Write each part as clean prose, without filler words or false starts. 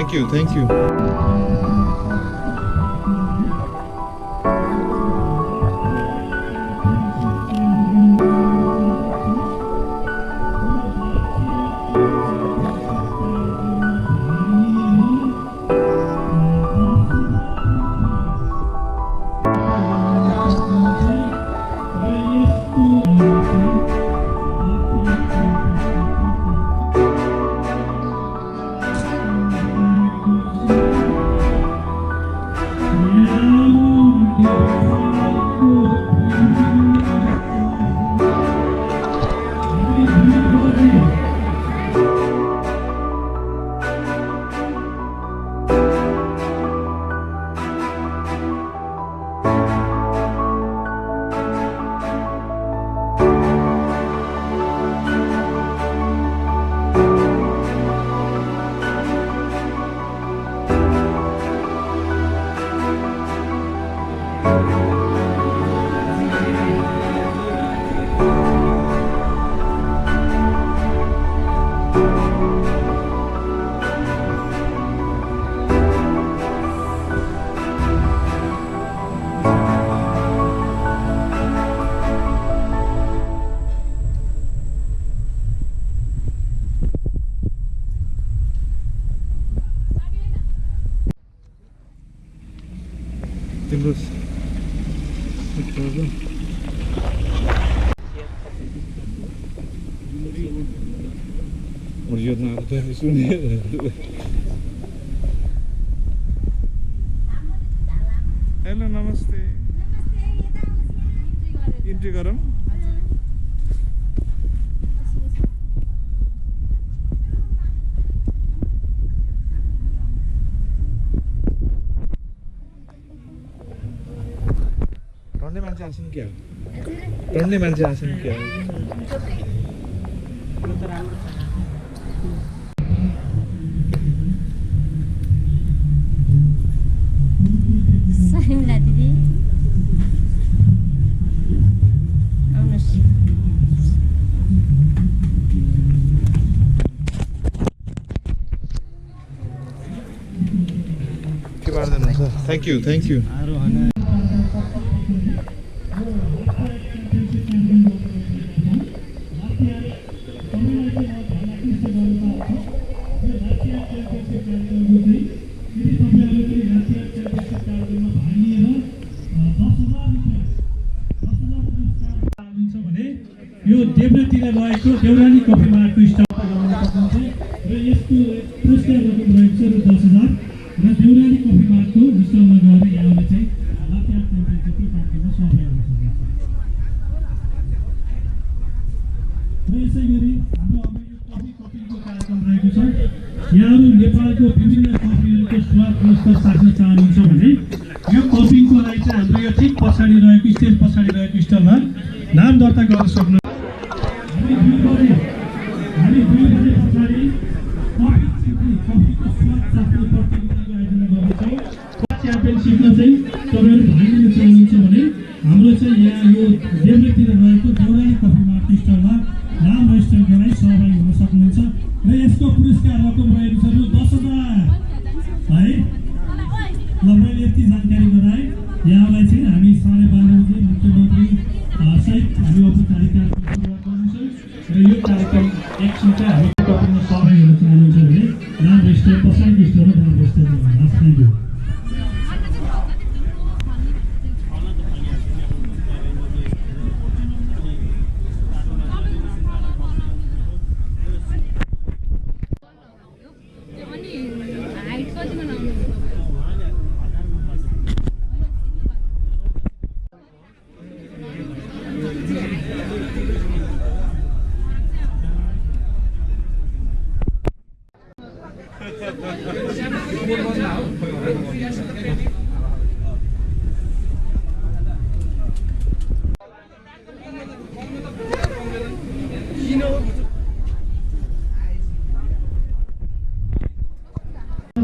Thank you, thank you. Terus hello नमस्ते entry गरौँ टन्ने मान्छे आछन् क्या टन्ने मान्छे आछन् क्या Saimla दिदी आउनुस् के बार्दैन सर थ्यांक यू यो देवनाथतिर रहेको देउराली कफी मार्टको स्टल लगाउन सक्नुहुन्छ र यसको पुरस्कार रकम रहेको छ रु 10,000 र देउराली कफी मार्टको स्टलमा गएर यहाँले चाहिँ लात्या टेम्परेचरको पार्टीमा सहभागी हुन सक्नुहुन्छ। र यसै गरी हाम्रो अब यो कफी कपिङको कार्यक्रम रहेको छ। यहाँहरू नेपालको विभिन्न कफीहरूको स्वाद पुरस्कार चाख्न चाहनुहुन्छ भने यो कपिङको लागि चाहिँ हाम्रो यो ठिक पछाडि रहेको स्टेज पछाडि रहेको स्टलमा नाम दर्ता गर्न सक्नुहुन्छ। हामी 2 बजे पछाडि कफीको स्वाद चाख्ने प्रतियोगिताको आयोजना गर्दैछौँ। च्याम्पियनसिपमा चाहिँ तपाईँहरू भाग लिन चाहनुहुन्छ भने हाम्रो चाहिँ यहाँ यो देवनाथतिर रहेको देउराली कफी मार्ट स्टलमा नाम रेजिस्टर गराई सहभागी हुन सक्नुहुन्छ र यसको पुरस्कार रकम रहेको छ रु 10,000 है। ल मैले यति जानकारी गराएँ। यहाँलाई चाहिँ हामी 12:30 बजे मुख्यमन्त्री सहित हामी औपचारिक कार्यक्रम सुरुवात गर्नेछौँ र यो कार्यक्रम एकछिनका हामी कपिङमा सहभागी हुन चाहनुहुन्छ भने नाम रेजिस्टर पछाडिको स्टलमा नाम रेजिस्टर गर्नुहोस्। Thank you.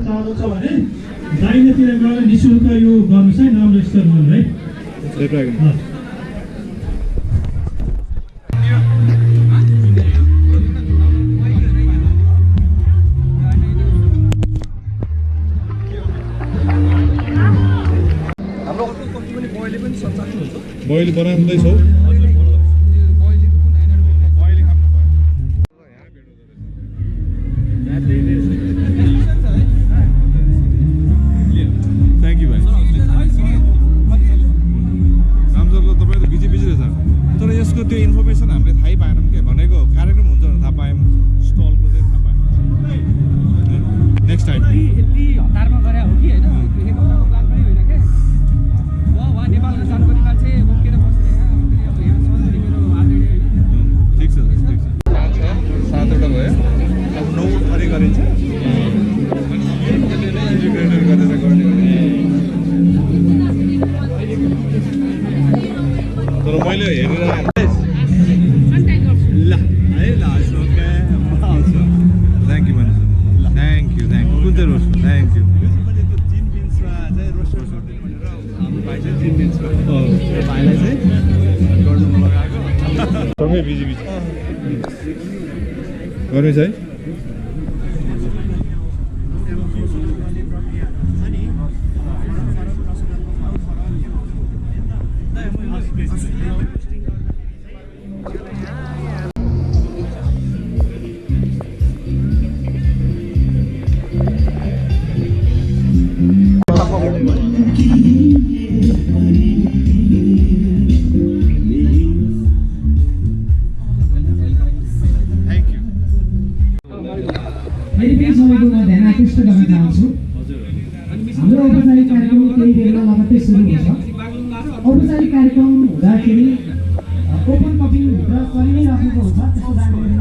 चाहनुहुन्छ भने दाहिनेतिर गएर निःशुल्क यो गर्नुहोस् है, नाम रेजिस्टर गर्नु है। अहिले बनाउँदैछौ थ्याङ्क यू भाइ रामजरलाई तपाईँ त बिजी रहेछ तर यसको त्यो इन्फर्मेसन हामीले थाहै पाएनौँ क्या भनेको कार्यक्रम हुन्छ भनेर थाहा पायौँ स्टलको चाहिँ थाहा पायौँ नेक्स्ट टाइम हतारमा गरे हो कि होइन हेर्नुको प्लान पनि होइन क्या उहाँ नेपालमा जानुपर्ने मान्छे रोकेर बस्ने अब यहाँ छ मेरो आलरेडी होइन ठिक छ 7वटा भयो अब 9 थरी गरिन्छ अनि यसले नै इन्टिग्रेटेड गरेर गर्ने तर मैले हेरेर ल है ल ओके थ्याङ्क यू मान्छे थ्याङ्क यू कुन चाहिँ रोस्ट थ्याङ्क यू भाइलाई चाहिँ गर्नु लगाएको सँगै बिजी गर्नु चाहिँ फेरि पनि सबैको म ध्यान आकृष्ट गर्न चाहन्छु हाम्रो औपचारिक कार्यक्रम केही बेला मात्रै सुरु हुन्छ औपचारिक कार्यक्रम हुँदाखेरि ओपन कपिङभित्र चलि नै राखेको हुन्छ त्यस्तो